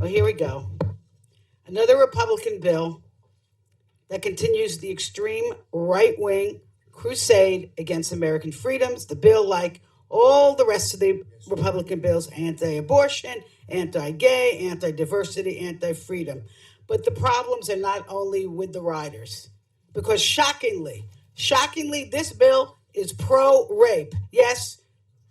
Well, here we go. Another Republican bill that continues the extreme right-wing crusade against American freedoms. The bill, like all the rest of the Republican bills, anti-abortion, anti-gay, anti-diversity, anti-freedom. But the problems are not only with the riders, because shockingly, this bill is pro-rape. Yes,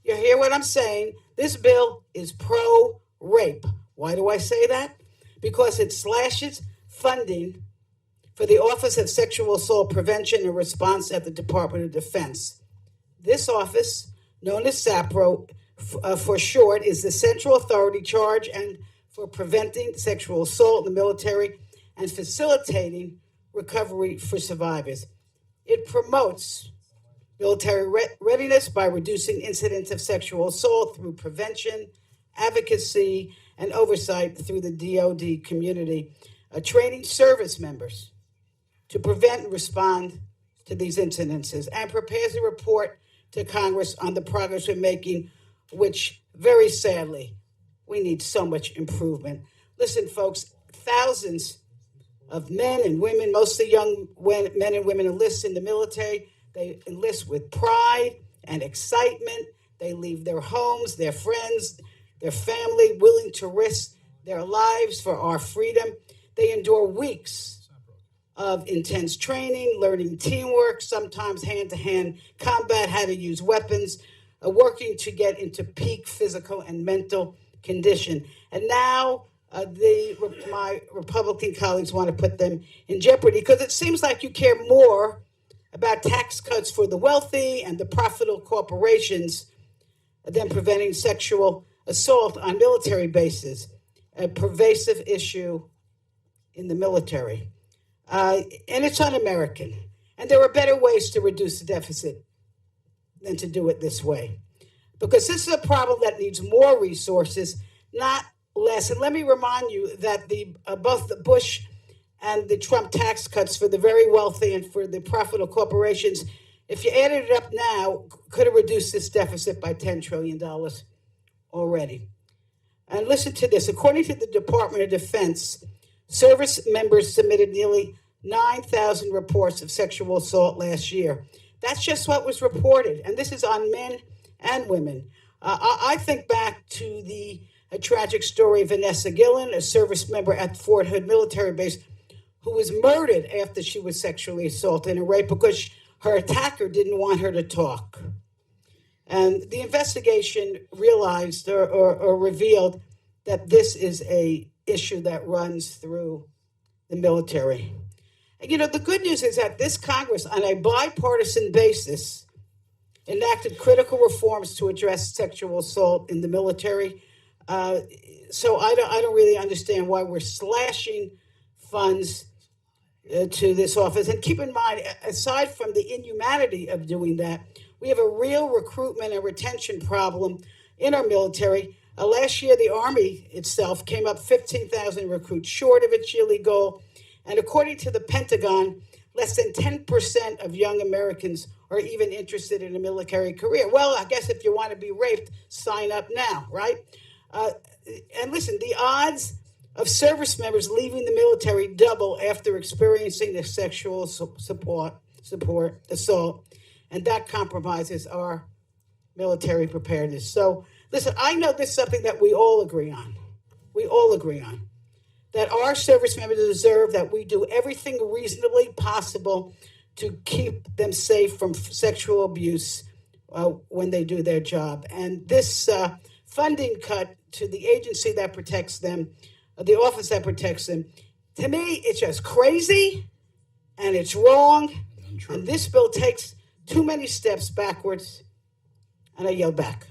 you hear what I'm saying? This bill is pro-rape. Why do I say that? Because it slashes funding for the Office of Sexual Assault Prevention and Response at the Department of Defense. This office, known as SAPRO for short, is the central authority charged and for preventing sexual assault in the military and facilitating recovery for survivors. It promotes military readiness by reducing incidents of sexual assault through prevention, advocacy, and oversight through the DoD community, training service members to prevent and respond to these incidences, and prepares a report to Congress on the progress we're making, which, very sadly, we need so much improvement. Listen, folks, thousands of men and women, mostly young men and women, enlist in the military. They enlist with pride and excitement. They leave their homes, their friends, their family, willing to risk their lives for our freedom. They endure weeks of intense training, learning teamwork, sometimes hand-to-hand combat, how to use weapons, working to get into peak physical and mental condition. And now my Republican colleagues want to put them in jeopardy because it seems like you care more about tax cuts for the wealthy and the profitable corporations than preventing sexual assault on military bases, a pervasive issue in the military. And it's un-American. And there are better ways to reduce the deficit than to do it this way. Because this is a problem that needs more resources, not less. And let me remind you that both the Bush and the Trump tax cuts for the very wealthy and for the profitable corporations, if you added it up now, could have reduced this deficit by $10 trillion already. And listen to this. According to the Department of Defense, service members submitted nearly 9,000 reports of sexual assault last year. That's just what was reported. And this is on men and women. I think back to the tragic story of Vanessa Gillen, a service member at Fort Hood military base, who was murdered after she was sexually assaulted and raped because her attacker didn't want her to talk. And the investigation realized or revealed that this is a issue that runs through the military. And, you know, the good news is that this Congress, on a bipartisan basis, enacted critical reforms to address sexual assault in the military. So I don't really understand why we're slashing funds to this office. And keep in mind, aside from the inhumanity of doing that, we have a real recruitment and retention problem in our military. Last year, the Army itself came up 15,000 recruits short of its yearly goal. And according to the Pentagon, less than 10% of young Americans are even interested in a military career. Well, I guess if you want to be raped, sign up now, right? And listen, the odds of service members leaving the military double after experiencing a sexual assault, and that compromises our military preparedness. So, listen, I know this is something that we all agree on. We all agree on. That our service members deserve that we do everything reasonably possible to keep them safe from sexual abuse when they do their job. And this funding cut to the agency that protects them, the office that protects them, to me, it's just crazy and it's wrong. And this bill takes too many steps backwards. And I yell back.